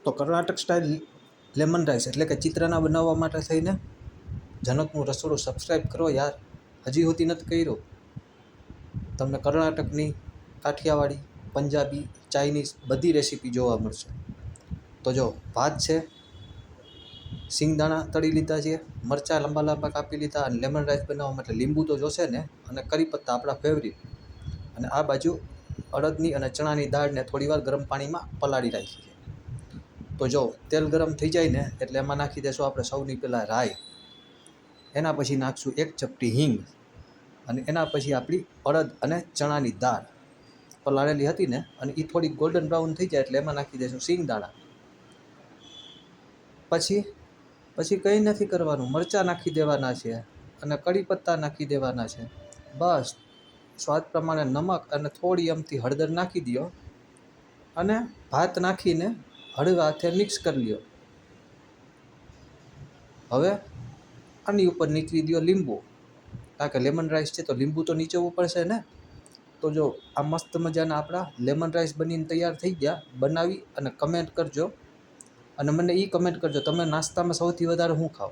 તો Karnataka style lemon rice એટલે કે ચિત્રાના બનાવવા માટે થઈને જનકનું રસોડું સબસ્ક્રાઈબ કરો યાર, હજી સુધી નથી કર્યું. તમને કર્ણાટકની, કાઠિયાવાડી, પંજાબી, ચાઇનીઝ બધી રેસીપી જોવા મળશે. તો જો ભાત છે, સિંગદાણા તળી લીધા છે, મરચાં લાંબા લાંબા કાપી લીધા, અને લેમન રાઈસ બનાવવા માટે લીંબુ તો જોશે ને, અને કરી પત્તા આપણા ફેવરિટ. અને આ બાજુ અડદની અને ચણાની દાળને થોડીવાર ગરમ પાણીમાં પલાળી રાખી છે. તો જો તેલ ગરમ થઈ જાય ને એટલે એમાં નાખી દઈશું આપણે સૌની પહેલાં રાઈ, એના પછી નાખીશું એક ચપટી હિંગ, અને એના પછી આપણી અડદ અને ચણાની દાળ પલાળેલી હતી ને, અને એ થોડી ગોલ્ડન બ્રાઉન થઈ જાય એટલે એમાં નાખી દઈશું સિંગદાણા. પછી કંઈ નથી કરવાનું, મરચાં નાખી દેવાના છે અને કડી પત્તા નાખી દેવાના છે. બસ સ્વાદ પ્રમાણે નમક અને થોડી અમથી હળદર નાખી દો, અને ભાત નાખીને હળવા હાથે મિક્સ કરી લ્યો. હવે આની ઉપર નીચવી દો લીંબુ, કારણ કે લેમન રાઈસ છે તો લીંબુ તો નીચવવું પડશે ને. તો જો આ મસ્ત મજાના આપણા લેમન રાઈસ બનીને તૈયાર થઈ ગયા. બનાવી અને કમેન્ટ કરજો, અને મને એ કમેન્ટ કરજો તમે નાસ્તામાં સૌથી વધારે શું ખાઓ.